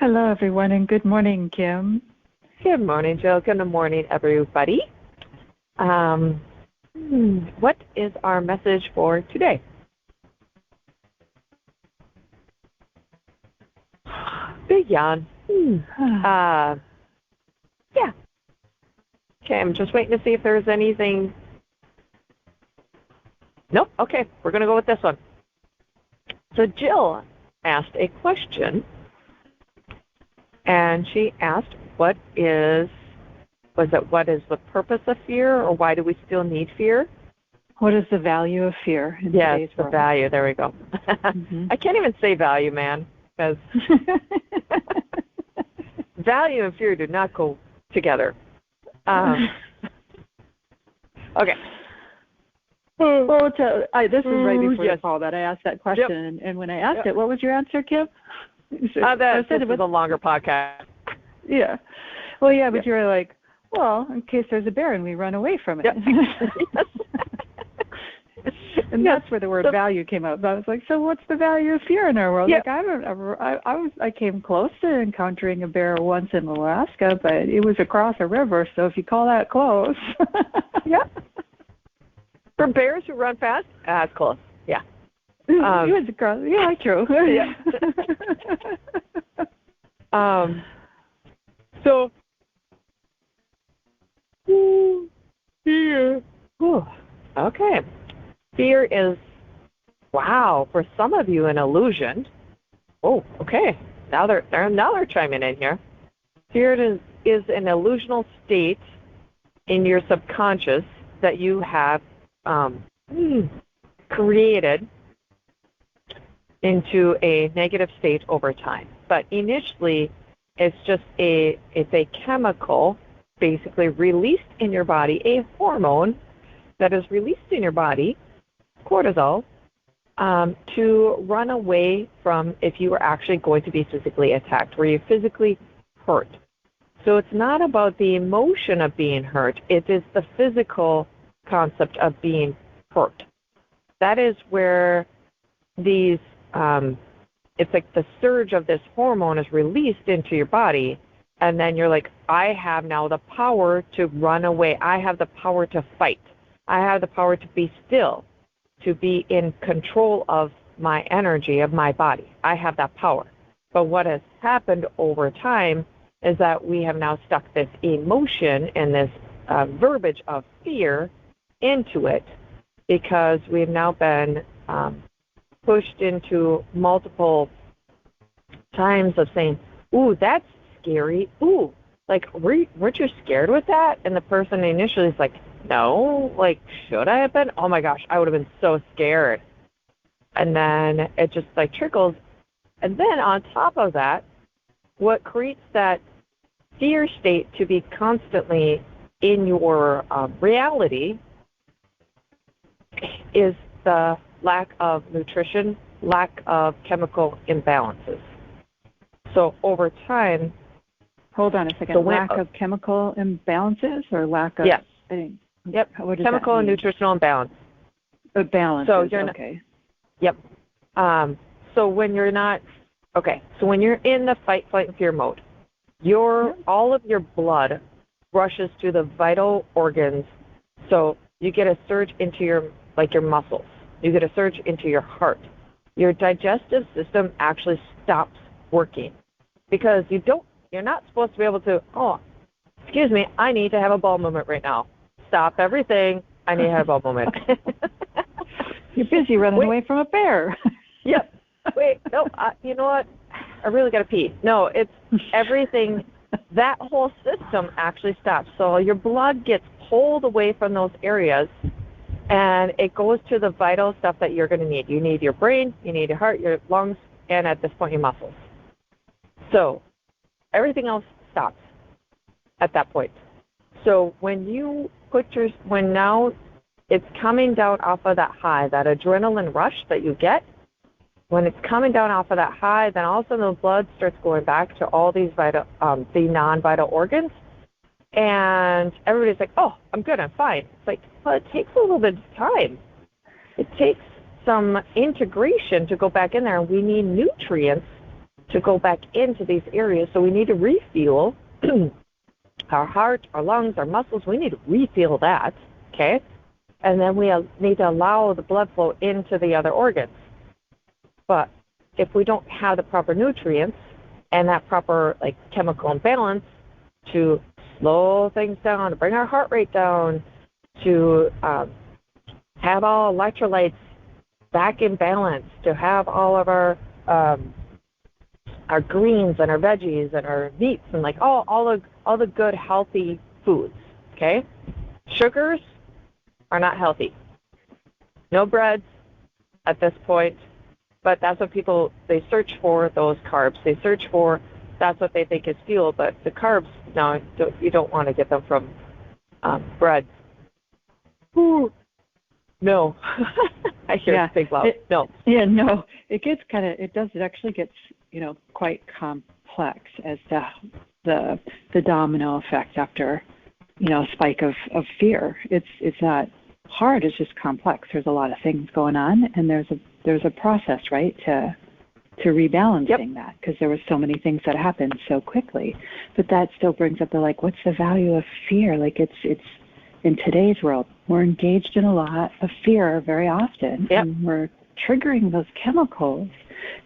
Hello, everyone, and good morning, Kim. Good morning, Jill. Good morning, everybody. What is our message for today? Big yawn. Yeah. Okay, I'm just waiting to see if there's anything. Nope. Okay, we're going to go with this one. So Jill asked a question, and she asked, what is the purpose of fear, or why do we still need fear? What is the value of fear in today's the world? value. There we go. I can't even say value, man, because value and fear do not go together. Okay. Well, this is right before yes. the call that I asked that question, and when I asked it, what was your answer, Kim? This is a longer podcast. Yeah. Well, yeah, but you were like, well, in case there's a bear and we run away from it. Yep. And that's where the word value came up. I was like, so what's the value of fear in our world? Yep. Like, I came close to encountering a bear once in Alaska, but it was across a river, so if you call that close. Yeah. For bears who run fast, that's close. Yeah. It was across. Yeah, true. Yeah. So fear. Okay. Fear is, wow, for some of you, an illusion. Oh, okay. Now they're chiming in here. Fear is an illusional state in your subconscious that you have created into a negative state over time. But initially, it's a chemical basically released in your body, a hormone that is released in your body, cortisol, to run away from if you were actually going to be physically attacked, where you're physically hurt. So it's not about the emotion of being hurt, it is the physical concept of being hurt. That is where these, it's like the surge of this hormone is released into your body, and then you're like, I have now the power to run away. I have the power to fight. I have the power to be still, to be in control of my energy, of my body. I have that power. But what has happened over time is that we have now stuck this emotion and this verbiage of fear into it, because we've now been pushed into multiple times of saying, ooh, that's scary. Ooh, like, weren't you scared with that? And the person initially is like, no, like, should I have been? Oh my gosh, I would have been so scared. And then it just like trickles. And then on top of that, what creates that fear state to be constantly in your reality is the lack of nutrition, lack of chemical imbalances. So over time... Hold on a second. Lack of chemical imbalances, or lack of... Yes. Yep. What does chemical and nutritional imbalance. Balance. So you're okay. Yep. So when you're not... Okay. So when you're in the fight, flight, and fear mode, all of your blood rushes to the vital organs. So you get a surge into your muscles. You get a surge into your heart. Your digestive system actually stops working, because you're not supposed to be able to, oh, excuse me, I need to have a bowel movement right now. Stop everything. I need to have a bowel movement. You're busy running away from a bear. Yep. Wait, no, you know what? I really got to pee. No, it's everything. That whole system actually stops. So your blood gets pulled away from those areas, and it goes to the vital stuff that you're going to need. You need your brain, you need your heart, your lungs, and at this point, your muscles. So everything else stops at that point. So when you when now it's coming down off of that high, that adrenaline rush that you get, when it's coming down off of that high, then all of a sudden the blood starts going back to all these vital, the non-vital organs, and everybody's like, oh, I'm good, I'm fine. It's like, well, it takes a little bit of time. It takes some integration to go back in there, and we need nutrients to go back into these areas. So we need to refuel our heart, our lungs, our muscles. We need to refuel that, okay? And then we need to allow the blood flow into the other organs. But if we don't have the proper nutrients and that proper like chemical imbalance to slow things down, to bring our heart rate down, to have all electrolytes back in balance, to have all of our greens and our veggies and our meats and like all the good healthy foods. Okay, sugars are not healthy. No breads at this point, but that's what they search for, those carbs. They search for, that's what they think is fuel, but the carbs, no, you don't want to get them from bread. Ooh. No. I hear it big loud. No. Yeah, no. It actually gets, quite complex as the domino effect after, a spike of fear. It's not hard, it's just complex. There's a lot of things going on, and there's a process, right, to rebalancing that, because there were so many things that happened so quickly. But that still brings up what's the value of fear? Like it's in today's world, we're engaged in a lot of fear very often, and we're triggering those chemicals.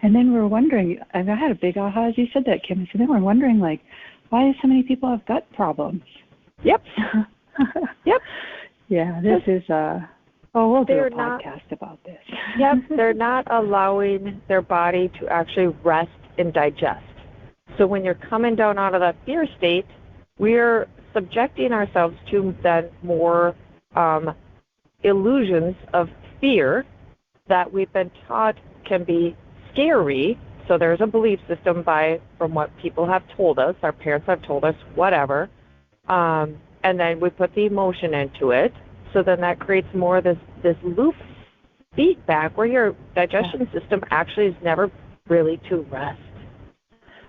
And then we're wondering, and I had a big aha as you said that, Kim. So then we're wondering, why do so many people have gut problems? Yep. Yep. Yeah, this is we'll do a podcast about this. Yep, they're not allowing their body to actually rest and digest. So when you're coming down out of that fear state, we're subjecting ourselves to then more illusions of fear that we've been taught can be scary. So there's a belief system from what people have told us, our parents have told us, whatever. And then we put the emotion into it. So then that creates more of this loop feedback where your digestion system actually is never really to rest.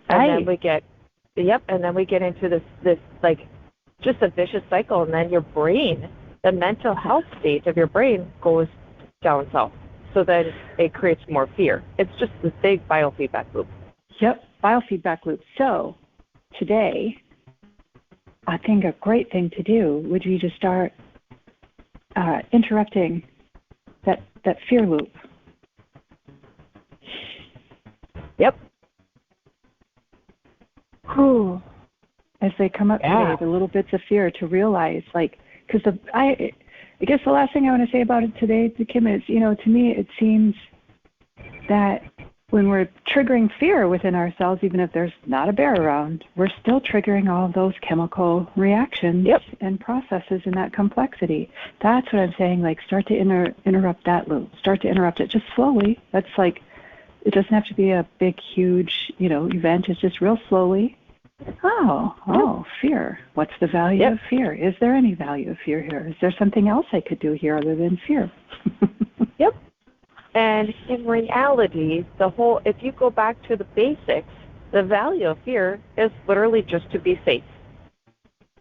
And then we get into this like just a vicious cycle, and then your brain, the mental health state of your brain goes down south. So then it creates more fear. It's just this big biofeedback loop. Yep, biofeedback loop. So today, I think a great thing to do would be to start interrupting that fear loop. Yep. Whew. As they come up today, the little bits of fear, to realize, because I guess the last thing I want to say about it today, Kim, is, to me it seems that when we're triggering fear within ourselves, even if there's not a bear around, we're still triggering all of those chemical reactions and processes in that complexity. That's what I'm saying, start to interrupt that loop. Start to interrupt it just slowly. That's it doesn't have to be a big, huge, event. It's just real slowly. Fear. What's the value of fear? Is there any value of fear here? Is there something else I could do here other than fear? Yep. And in reality, if you go back to the basics, the value of fear is literally just to be safe.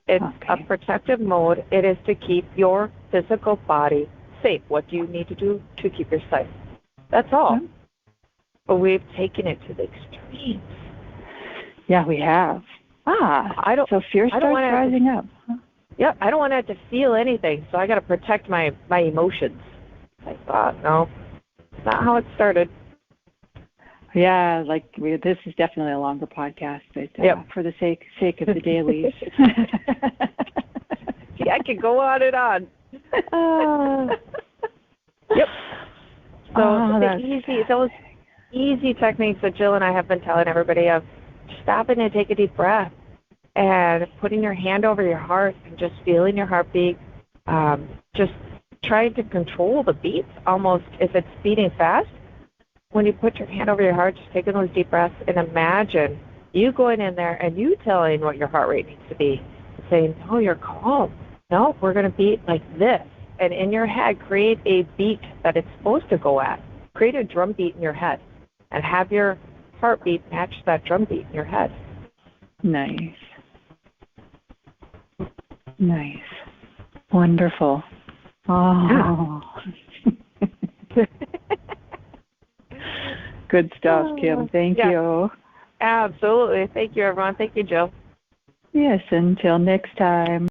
It's a protective mode. It is to keep your physical body safe. What do you need to do to keep yourself safe? That's all. But we've taken it to the extremes. Yeah, we have. So fear starts rising up. Yeah, I don't want to have to feel anything, so I got to protect my emotions. No, not how it started. Yeah, this is definitely a longer podcast, but for the sake of the dailies. Yeah, I could go on and on. Yep. So those easy techniques that Jill and I have been telling everybody of, stopping and take a deep breath and putting your hand over your heart and just feeling your heartbeat, just trying to control the beats almost if it's beating fast. When you put your hand over your heart, just taking those deep breaths and imagine you going in there and you telling what your heart rate needs to be, saying, no, you're calm. No, we're going to beat like this. And in your head, create a beat that it's supposed to go at. Create a drum beat in your head and have your heartbeat match that drum beat in your head. Nice. Wonderful. Good stuff, Kim. Thank you. Absolutely. Thank you, everyone. Thank you, Jill. Yes, until next time.